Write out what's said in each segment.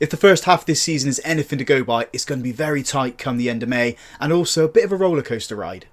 If the first half of this season is anything to go by, it's going to be very tight come the end of May, and also a bit of a rollercoaster ride.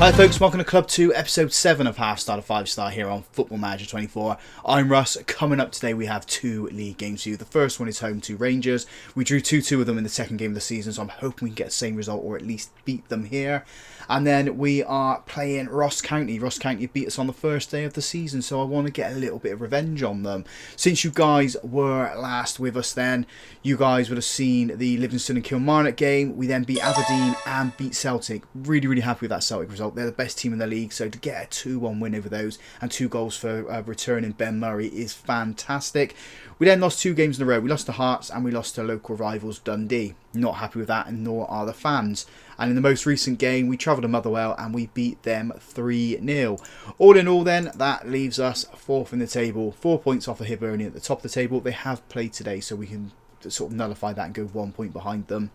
Hi folks, welcome to Club 2, Episode 7 of Half Star to 5 Star here on Football Manager 24. I'm Russ. Coming up today we have two league games for you. The first one is home to Rangers. We drew 2-2 with them in the second game of the season, so I'm hoping we can get the same result or at least beat them here. And then we are playing Ross County. Ross County beat us on the first day of the season, so I want to get a little bit of revenge on them. Since you guys were last with us then, you guys would have seen the Livingston and Kilmarnock game. We then beat Aberdeen and beat Celtic. Really happy with that Celtic result. They're the best team in the league, so to get a 2-1 win over those and 2 goals for returning Ben Murray is fantastic. We then lost 2 games in a row. We lost to Hearts and we lost to local rivals Dundee. Not happy with that, and nor are the fans. And in the most recent game, we travelled to Motherwell and we beat them 3-0. All in all then, that leaves us 4th in the table. 4 points off of Hibernian at the top of the table. They have played today, so we can sort of nullify that and go 1 point behind them.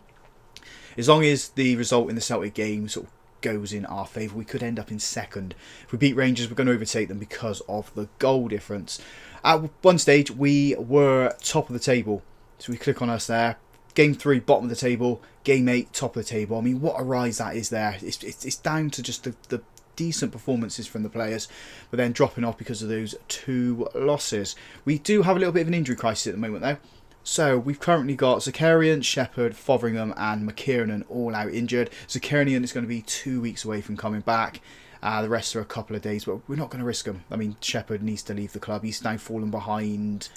As long as the result in the Celtic game sort of goes in our favour, we could end up in second. If we beat Rangers, we're going to overtake them because of the goal difference. At one stage, we were top of the table. So we click on us there. Game 3, bottom of the table. Game 8, top of the table. I mean, what a rise that is there. It's down to just the decent performances from the players, but then dropping off because of those 2 losses. We do have a little bit of an injury crisis at the moment, though. So we've currently got Zakarian, Shepherd, Fotheringham and McKiernan all out injured. Zakarian is going to be 2 weeks away from coming back. The rest are a couple of days, but we're not going to risk him. I mean, Shepherd needs to leave the club. He's now fallen behind.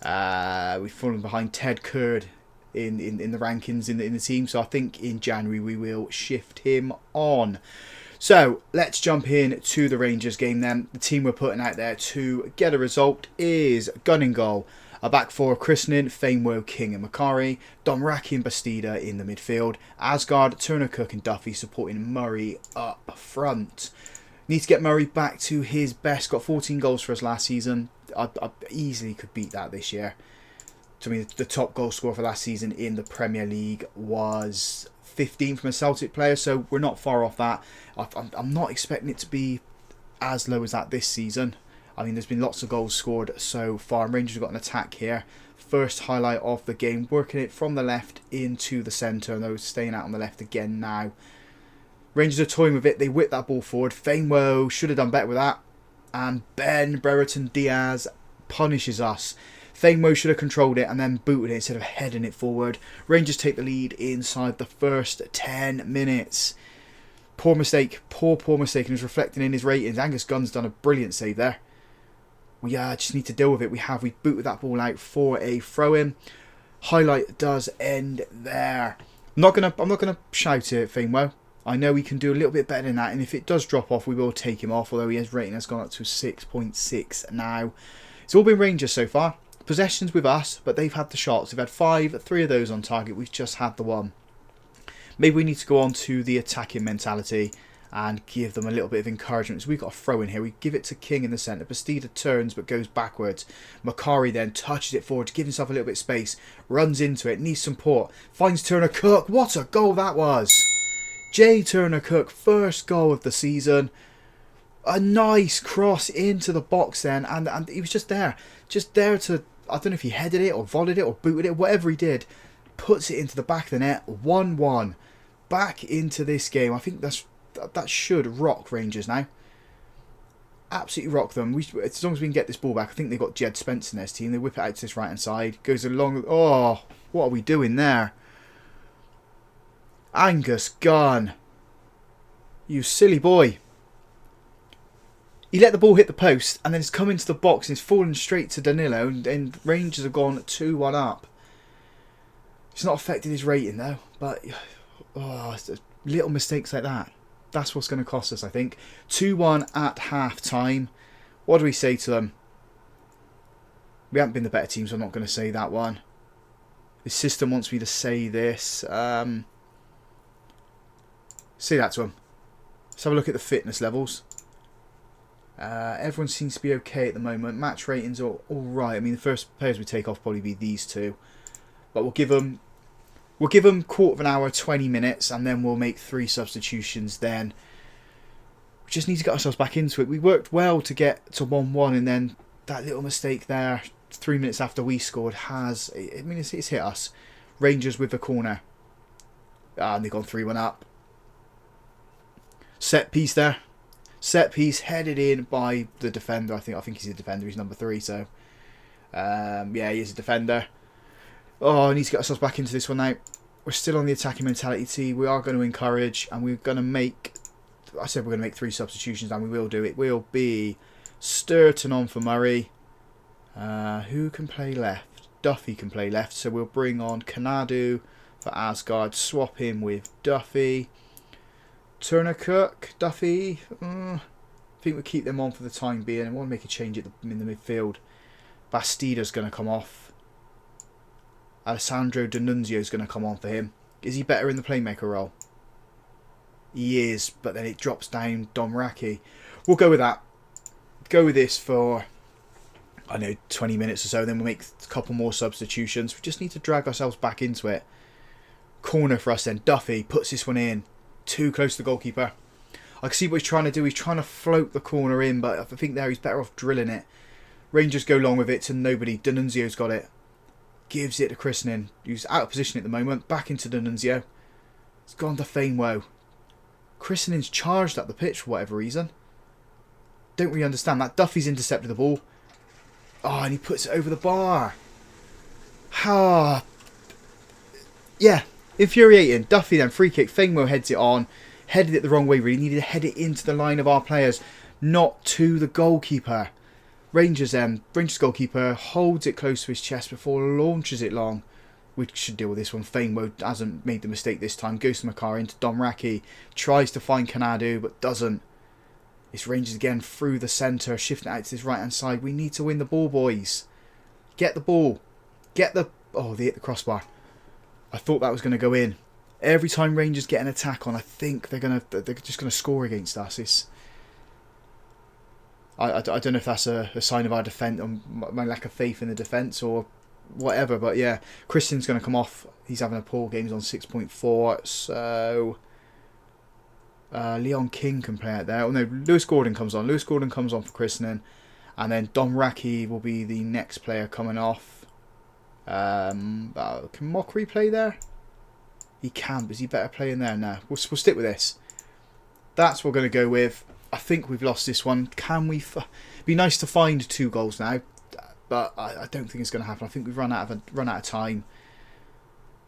We've fallen behind Ted Curd in the rankings in the team. So I think in January we will shift him on. So let's jump in to the Rangers game then. The team we're putting out there to get a result is gun in goal. A back four of Christening, Famewo, King and Macari, Domraki and Bastida in the midfield, Asgard, Turner, Cook and Duffy supporting Murray up front. Need to get Murray back to his best, got 14 goals for us last season. I easily could beat that this year. To me, the top goal scorer for last season in the Premier League was 15 from a Celtic player, so we're not far off that. I'm not expecting it to be as low as that this season. I mean, there's been lots of goals scored so far, and Rangers have got an attack here. First highlight of the game, working it from the left into the centre, and those staying out on the left again now. Rangers are toying with it, they whip that ball forward. Famewo should have done better with that, and Ben Brereton Diaz punishes us. Famewo should have controlled it and then booted it instead of heading it forward. Rangers take the lead inside the first 10 minutes. Poor mistake, poor mistake, and it's reflecting in his ratings. Angus Gunn's done a brilliant save there. We just need to deal with it. We booted that ball out for a throw-in. Highlight does end there. I'm not gonna shout it, Famewo. I know he can do a little bit better than that, and if it does drop off, we will take him off. Although his rating has gone up to 6.6 now. It's all been Rangers so far. Possessions with us, but they've had the shots. They've had 5, 3 of those on target. We've just had the one. Maybe we need to go on to the attacking mentality and give them a little bit of encouragement. So we've got a throw in here. We give it to King in the centre. Bastida turns but goes backwards. Macari then touches it forward to give himself a little bit of space. Runs into it. Needs some support. Finds Turner Cook. What a goal that was. J. Turner Cook. First goal of the season. A nice cross into the box then. And he was just there. Just there to, I don't know if he headed it or volleyed it or booted it. Whatever he did. Puts it into the back of the net. 1-1. Back into this game. I think that should rock Rangers now. Absolutely rock them. As long as we can get this ball back. I think they've got Jed Spence in their team. They whip it out to this right hand side. Goes along. Oh, what are we doing there? Angus Gunn. You silly boy. He let the ball hit the post and then it's come into the box and it's fallen straight to Danilo, and Rangers have gone 2-1 up. It's not affected his rating though, but little mistakes like that. That's what's going to cost us, I think. 2-1 at half-time. What do we say to them? We haven't been the better team, so I'm not going to say that one. The system wants me to say this. Say that to them. Let's have a look at the fitness levels. Everyone seems to be okay at the moment. Match ratings are alright. I mean, the first players we take off probably be these two. But we'll give them quarter of an hour, 20 minutes, and then we'll make 3 substitutions then. We just need to get ourselves back into it. We worked well to get to 1-1, and then that little mistake there 3 minutes after we scored has, I mean, it's hit us. Rangers with the corner. And they've gone 3-1 up. Set piece there. Set piece headed in by the defender. I think he's a defender. He's number 3. So, yeah, he is a defender. Oh, I need to get ourselves back into this one now. We're still on the attacking mentality. We are going to encourage, and we're going to make... I said we're going to make 3 substitutions, and we will do it. Will be Sturton on for Murray. Who can play left? Duffy can play left, so we'll bring on Kanadu for Asgard. Swap him with Duffy. Turner, Cook, Duffy. I think we'll keep them on for the time being. I want to make a change in the midfield. Bastida's going to come off. Alessandro D'Annunzio's going to come on for him. Is he better in the playmaker role? He is, but then it drops down Domraki. We'll go with that. Go with this for, I don't know, 20 minutes or so. Then we'll make a couple more substitutions. We just need to drag ourselves back into it. Corner for us then. Duffy puts this one in. Too close to the goalkeeper. I can see what he's trying to do. He's trying to float the corner in, but I think there he's better off drilling it. Rangers go long with it to nobody. D'Annunzio's got it. Gives it to Christening, who's out of position at the moment. Back into D'Annunzio. It's gone to Fainwoe. Christening's charged up the pitch for whatever reason. Don't really understand that. Duffy's intercepted the ball. Oh, and he puts it over the bar. Ha. Yeah, infuriating. Duffy then, free kick. Fainwoe heads it on. Headed it the wrong way, really. Needed to head it into the line of our players, not to the goalkeeper. Rangers goalkeeper holds it close to his chest before launches it long. We should deal with this one. Fainwoe hasn't made the mistake this time. Goes to Makar into Domraki. Tries to find Kanadu, but doesn't. It's Rangers again through the centre. Shifting out to this right-hand side. We need to win the ball, boys. Get the ball. Get the... Oh, they hit the crossbar. I thought that was going to go in. Every time Rangers get an attack on, I think they're just going to score against us. It's... I don't know if that's a sign of our defence, or my lack of faith in the defence, or whatever. But yeah, Christian's going to come off. He's having a poor game. He's on 6.4. So Leon King can play out there. Oh no, Lewis Gordon comes on. Lewis Gordon comes on for Christening. And then Domraki will be the next player coming off. Can Mockery play there? He can, but is he better playing there? No, we'll stick with this. That's what we're going to go with. I think we've lost this one. Can we... Be nice to find 2 goals now, but I don't think it's going to happen. I think we've run out of time.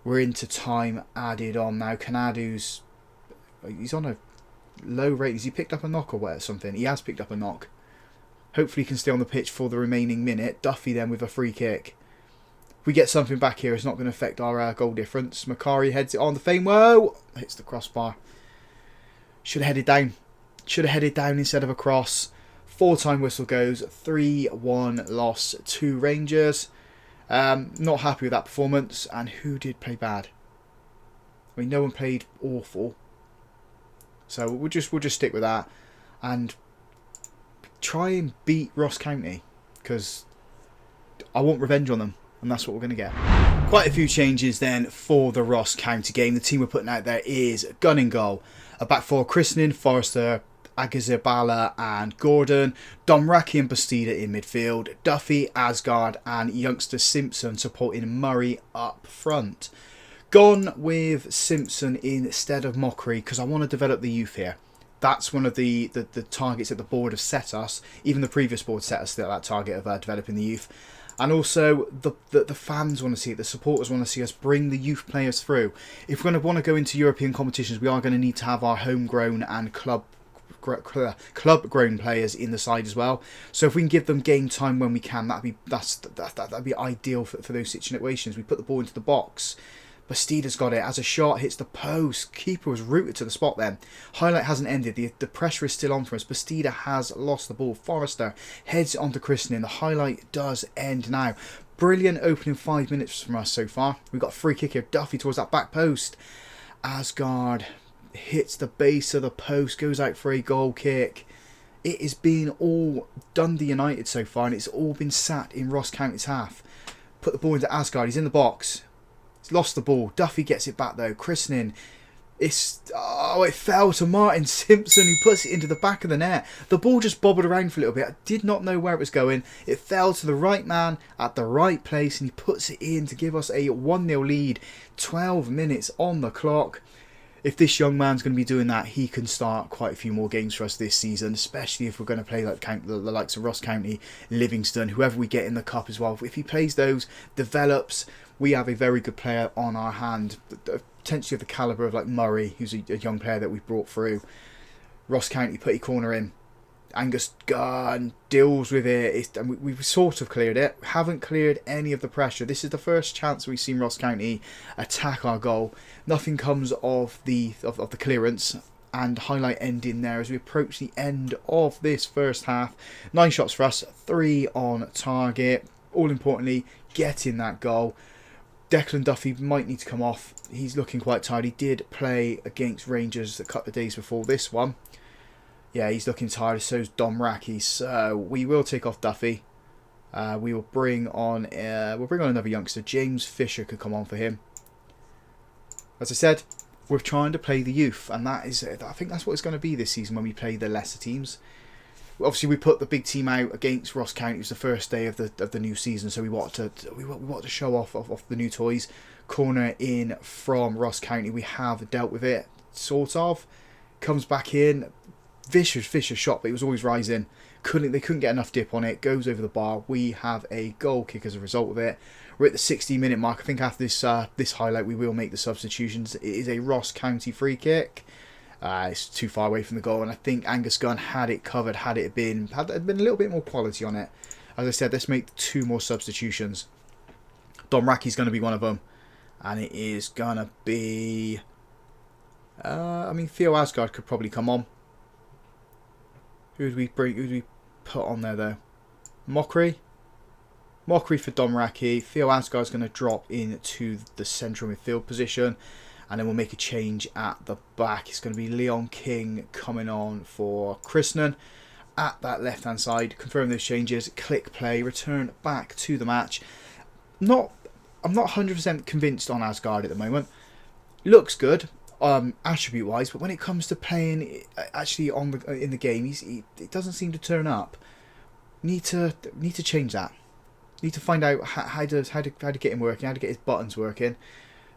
We're into time added on now. Kanadu's... He's on a low rate. Has he picked up a knock or something? He has picked up a knock. Hopefully he can stay on the pitch for the remaining minute. Duffy then with a free kick. If we get something back here, it's not going to affect our goal difference. Makari heads it on the Fainwoe. Hits the crossbar. Should have headed down. Should have headed down instead of across. 4-time whistle goes. 3-1 loss to Rangers. Not happy with that performance. And who did play bad? I mean, no one played awful. So we'll just stick with that. And try and beat Ross County. Because I want revenge on them. And that's what we're going to get. Quite a few changes then for the Ross County game. The team we're putting out there is gun in goal. A back four, Christening, Forrester, Agazabala and Gordon. Domraki and Bastida in midfield. Duffy, Asgard and youngster Simpson supporting Murray up front. Gone with Simpson instead of Mockery because I want to develop the youth here. That's one of the targets that the board have set us. Even the previous board set us that target of developing the youth. And also, the fans want to see it, the supporters want to see us bring the youth players through. If we're going to want to go into European competitions, we are going to need to have our homegrown and club-grown players in the side as well. So if we can give them game time when we can, that'd be ideal for those situations. We put the ball into the box. Bastida's got it as a shot hits the post. Keeper was rooted to the spot then. Highlight hasn't ended. The pressure is still on for us. Bastida has lost the ball. Forrester heads it onto Christening. The highlight does end now. Brilliant opening 5 minutes from us so far. We've got a free kick here. Duffy towards that back post. Asgard hits the base of the post. Goes out for a goal kick. It has been all Dundee United so far. And it's all been sat in Ross County's half. Put the ball into Asgard. He's in the box. He's lost the ball. Duffy gets it back though. Christening it fell to Martin Simpson, who puts it into the back of the net. The ball just bobbled around for a little bit. I did not know where it was going. It fell to the right man at the right place, and he puts it in to give us a 1-0 lead. 12 minutes on the clock. If this young man's going to be doing that, he can start quite a few more games for us this season, especially if we're going to play like the likes of Ross County, Livingston, whoever we get in the cup as well. If he plays those, develops, we have a very good player on our hand. Potentially of the calibre of like Murray, who's a young player that we've brought through. Ross County, put a corner in. Angus Gunn deals with it. And we've sort of cleared it. Haven't cleared any of the pressure. This is the first chance we've seen Ross County attack our goal. Nothing comes of the clearance. And highlight ending there as we approach the end of this first half. 9 shots for us, 3 on target. All importantly, getting that goal. Declan Duffy might need to come off. He's looking quite tired. He did play against Rangers a couple of days before this one. Yeah, he's looking tired. So is Dom Rackie. So we will take off Duffy. We will bring on. We'll bring on another youngster. James Fisher could come on for him. As I said, we're trying to play the youth, and that is. I think that's what it's going to be this season when we play the lesser teams. Obviously, we put the big team out against Ross County. It was the first day of the new season, so we wanted to show off the new toys. Corner in from Ross County. We have dealt with it, sort of. Comes back in. Vicious shot, but it was always Ryzen. They couldn't get enough dip on it. Goes over the bar. We have a goal kick as a result of it. We're at the 60-minute mark. I think after this highlight, we will make the substitutions. It is a Ross County free kick. It's too far away from the goal, and I think Angus Gunn had it covered had it been a little bit more quality on it. As I said, let's make 2 more substitutions. Dom Rackie's going to be one of them, and it is going to be... I mean, Theo Asgard could probably come on. Who would we put on there, though? Mockery for Dom Rackie. Theo Asgard's going to drop into the central midfield position. And then we'll make a change at the back. It's going to be Leon King coming on for Krishnan at that left-hand side. Confirm those changes. Click play. Return back to the match. I'm not 100% convinced on Asgard at the moment. Looks good, attribute-wise, but when it comes to playing actually in the game, it doesn't seem to turn up. Need to change that. Need to find out how to get him working, how to get his buttons working.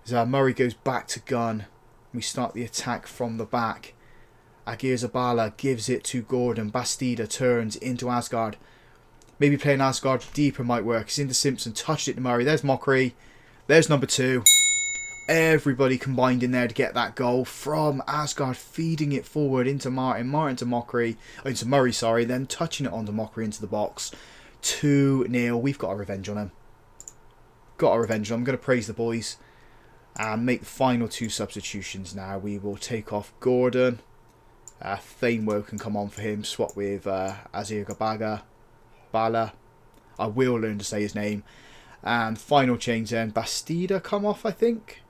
As Murray goes back to Gunn, we start the attack from the back. Agir Zabala gives it to Gordon. Bastida turns into Asgard. Maybe playing Asgard deeper might work. It's into Simpson, touched it to Murray. There's Mockery. There's number 2. Everybody combined in there to get that goal from Asgard, feeding it forward into Martin. Martin to Mockery. Into Murray, sorry. Then touching it onto Mockery into the box. 2-0. We've got our revenge on him. Got our revenge on him. I'm going to praise the boys. And make the final 2 substitutions now. We will take off Gordon. Thainwo can come on for him. Swap with Azir Gabaga. Bala. I will learn to say his name. And final change then. Bastida come off, I think.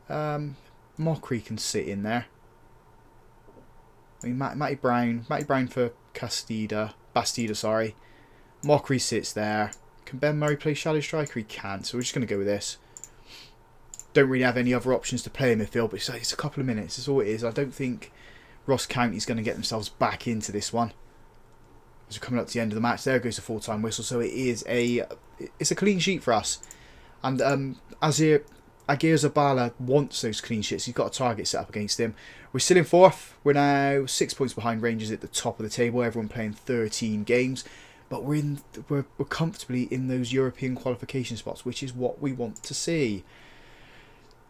Mockery can sit in there. I mean, Matty Brown for Bastida, sorry. Mockery sits there. Can Ben Murray play shallow striker? He can. So we're just going to go with this. Don't really have any other options to play in midfield, but it's a couple of minutes. That's all it is. I don't think Ross County's going to get themselves back into this one. As we're coming up to the end of the match, there goes the full-time whistle. So it's a clean sheet for us. And Agir Zabala wants those clean sheets. He's got a target set up against him. We're still in 4th. We're now 6 points behind Rangers at the top of the table. Everyone playing 13 games. But we're comfortably in those European qualification spots, which is what we want to see.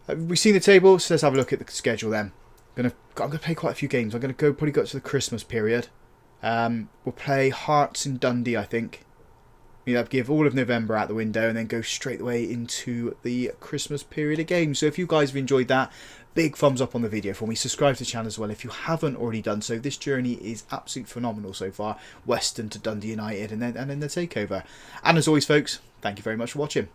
We've seen the table, so let's have a look at the schedule then. I'm gonna play quite a few games. I'm gonna probably go to the Christmas period. We'll play Hearts in Dundee, I think. Give all of November out the window and then go straight away into the Christmas period of games. So if you guys have enjoyed that, big thumbs up on the video for me. Subscribe to the channel as well if you haven't already done so. This journey is absolutely phenomenal so far. Western to Dundee United and then the takeover. And as always, folks, thank you very much for watching.